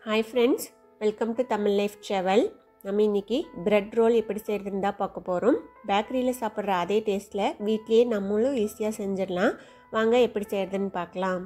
Hi friends, welcome to Tamil Life Travel. நம்ம இன்னைக்கு bread roll எப்படி செய்யறதுன்னு தான் பார்க்க போகிறோம். பேக்கரியில் சாப்பிட்ற அதே டேஸ்ட்டில் வீட்லேயே நம்மளும் ஈஸியாக செஞ்சிடலாம். வாங்க எப்படி செய்யறதுன்னு பார்க்கலாம்.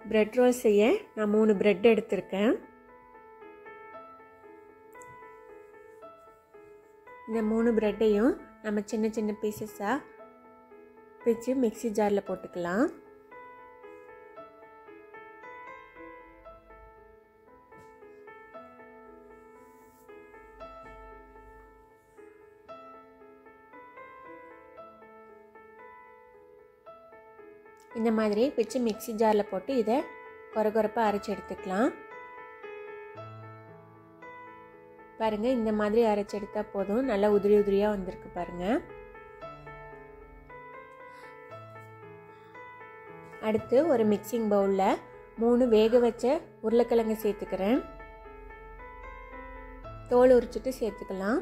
பிரெட் ரோல் செய்ய நான் 3 பிரெட் எடுத்திருக்கேன். இந்த 3 பிரெட்டையும் நம்ம சின்ன சின்ன பீசஸாக பிரித்து மிக்ஸி ஜாரில் போட்டுக்கலாம். இந்த மாதிரி பிச்சு மிக்ஸி ஜாரில் போட்டு இதை கொரகொரப்பாக அரைச்சி எடுத்துக்கலாம். பாருங்கள், இந்த மாதிரி அரைச்சி எடுத்தால் போதும். நல்லா உதிரி உதிரியாக வந்திருக்கு பாருங்கள். அடுத்து ஒரு மிக்சிங் பவுலில் 3 வேக வச்ச உருளைக்கிழங்கு சேர்த்துக்கிறேன். தோல் உரிச்சிட்டு சேர்த்துக்கலாம்.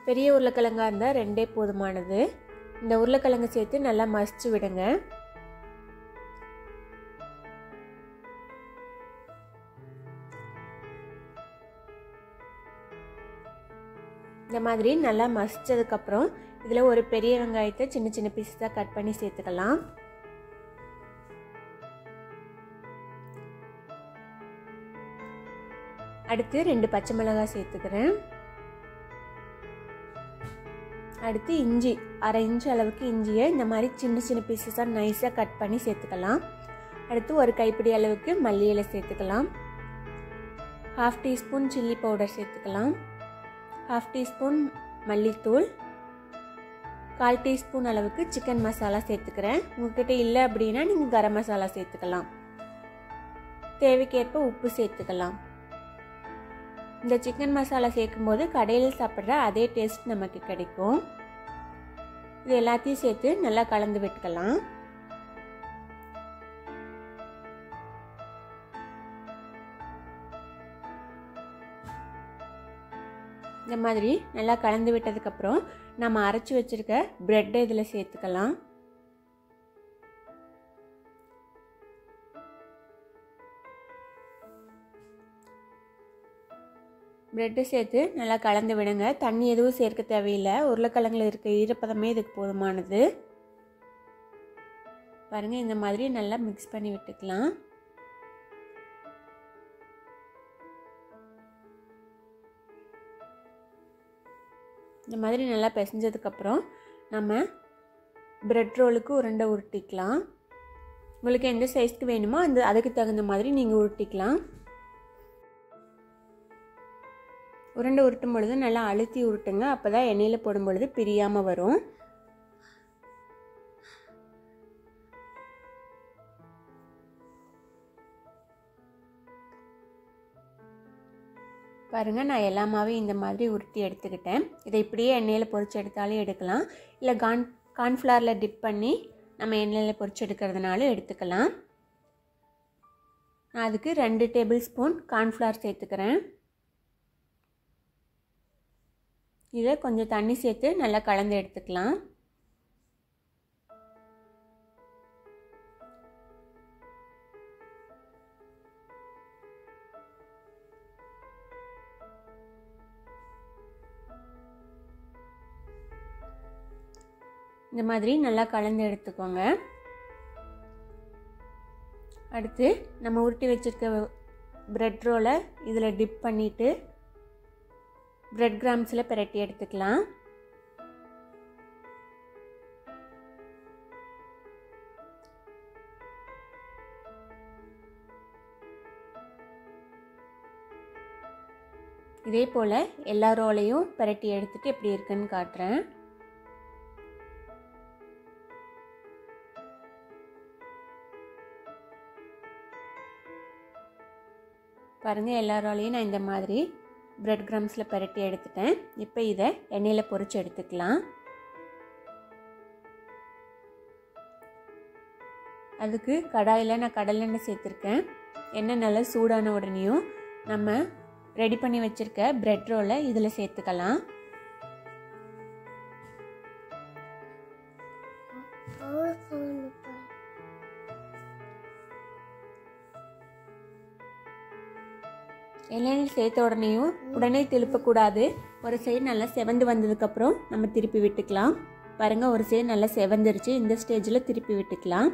பெரிய உருளைக்கிழங்கா இருந்தால் 2 போதுமானது. இந்த உருளைக்கிழங்கு சேர்த்து நல்லா மசிச்சு விடுங்க. இந்த மாதிரி நல்லா மசிச்சதுக்கப்புறம் இதில் ஒரு பெரிய வெங்காயத்தை சின்ன சின்ன பீஸாக கட் பண்ணி சேர்த்துக்கலாம். அடுத்து 2 பச்சை மிளகாய் சேர்த்துக்கிறேன். அடுத்து இஞ்சி, 1/2 இன்ச் அளவுக்கு இஞ்சியை இந்த மாதிரி சின்ன சின்ன பீஸஸாக நைஸாக கட் பண்ணி சேர்த்துக்கலாம். அடுத்து ஒரு கைப்பிடி அளவுக்கு மல்லி இலை சேர்த்துக்கலாம். 1/2 டீஸ்பூன் சில்லி பவுடர் சேர்த்துக்கலாம். 1/2 டீஸ்பூன் மல்லித்தூள், 1/4 டீஸ்பூன் அளவுக்கு சிக்கன் மசாலா சேர்த்துக்கிறேன். உங்ககிட்ட இல்லை அப்படின்னா நீங்கள் கரம் மசாலா சேர்த்துக்கலாம். தேவைக்கேற்ப உப்பு சேர்த்துக்கலாம். இந்த சிக்கன் மசாலா சேர்க்கும் போது கடையில் சாப்பிட்ற அதே டேஸ்ட் நமக்கு கிடைக்கும். இது எல்லாத்தையும் சேர்த்து நல்லா கலந்து விட்டுக்கலாம். இந்த மாதிரி நல்லா கலந்து விட்டதுக்கப்புறம் நம்ம அரைச்சி வச்சிருக்க பிரெட்டை இதில் சேர்த்துக்கலாம். பிரெட்டு சேர்த்து நல்லா கலந்து விடுங்க. தண்ணி எதுவும் சேர்க்க தேவையில்லை. உருளைக்கிழங்குல இருக்க ஈரப்பதமே இதுக்கு போதுமானது. பாருங்கள், இந்த மாதிரி நல்லா மிக்ஸ் பண்ணி விட்டுக்கலாம். இந்த மாதிரி நல்லா பிசைஞ்சதுக்கப்புறம் நம்ம பிரெட் ரோலுக்கு உருண்டை உருட்டிக்கலாம். உங்களுக்கு எந்த சைஸ்க்கு வேணுமோ அதுக்கு தகுந்த மாதிரி நீங்கள் உருட்டிக்கலாம். உருண்டை உருட்டும் பொழுது நல்லா அழுத்தி உருட்டுங்க. அப்போ தான் எண்ணெயில் போடும் பொழுது பிரியாமல் வரும். பாருங்கள், நான் எல்லாமே இந்த மாதிரி உருட்டி எடுத்துக்கிட்டேன். இதை இப்படியே எண்ணெயில் பொரிச்சு எடுத்தாலும் எடுக்கலாம். இல்லை கார்ன்ஃப்ளவரில் டிப் பண்ணி நம்ம எண்ணெயில் பொரிச்சு எடுக்கிறதுனாலும் எடுத்துக்கலாம். நான் அதுக்கு 2 டேபிள் ஸ்பூன் கார்ன்ஃப்ளவர் சேர்த்துக்கிறேன். இதை கொஞ்சம் தண்ணி சேர்த்து நல்லா கலந்து எடுத்துக்கலாம். இந்த மாதிரி நல்லா கலந்து எடுத்துக்கோங்க. அடுத்து நம்ம உருட்டி வச்சிருக்க பிரெட் ரோலை இதில் டிப் பண்ணிவிட்டு பிரெட் கிராம்ஸில் பிரட்டி எடுத்துக்கலாம். இதே போல் எல்லா ரோலையும் பிரட்டி எடுத்துட்டு எப்படி இருக்குன்னு காட்டுறேன். பாருங்கள், எல்லா ரோலையும் நான் இந்த மாதிரி பிரெட் கிரம்ஸில் பரட்டி எடுத்துட்டேன். இப்போ இதை எண்ணெயில் பொரிச்சு எடுத்துக்கலாம். அதுக்கு கடாயில் நான் கடலெண்ணெய் சேர்த்துருக்கேன். எண்ணெய் நல்லா சூடான உடனேயும் நம்ம ரெடி பண்ணி வச்சுருக்க பிரெட் ரோலை இதில் சேர்த்துக்கலாம். எண்ணெயில் சேர்த்த உடனே திருப்பக்கூடாது. ஒரு சைடு நல்லா செவந்து வந்ததுக்கப்புறம் நம்ம திருப்பி விட்டுக்கலாம். பாருங்கள், ஒரு சைடு நல்லா செவந்துருச்சு. இந்த ஸ்டேஜில் திருப்பி விட்டுக்கலாம்.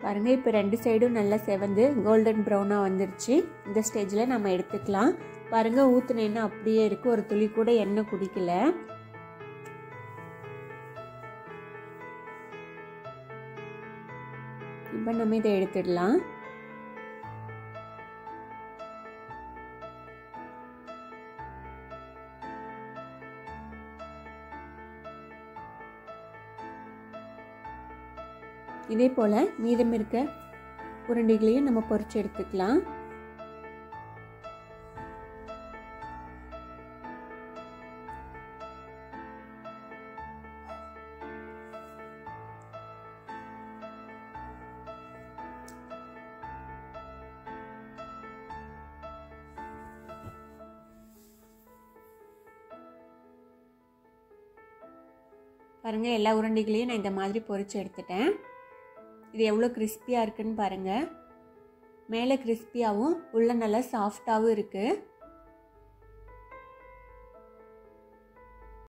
பாருங்கள், இப்போ 2 சைடும் நல்லா செவந்து கோல்டன் ப்ரௌனாக வந்துருச்சு. இந்த ஸ்டேஜில் நம்ம எடுத்துக்கலாம். பாருங்கள், ஊற்றின எண்ணெய் அப்படியே இருக்குது. ஒரு துளி கூட எண்ணெய் குடிக்கல. இப்போ நம்ம இதை எடுத்துடலாம். இதே போல் மீதம் இருக்க உருண்டைகளையும் நம்ம பொரிச்சு எடுத்துக்கலாம். பாருங்கள், எல்லா உருண்டைகளையும் நான் இந்த மாதிரி பொரிச்சு எடுத்துட்டேன். இது எவ்வளோ கிறிஸ்பியாக இருக்குன்னு பாருங்கள். மேலே கிறிஸ்பியாகவும் உள்ள நல்லா சாஃப்டாகவும் இருக்குது.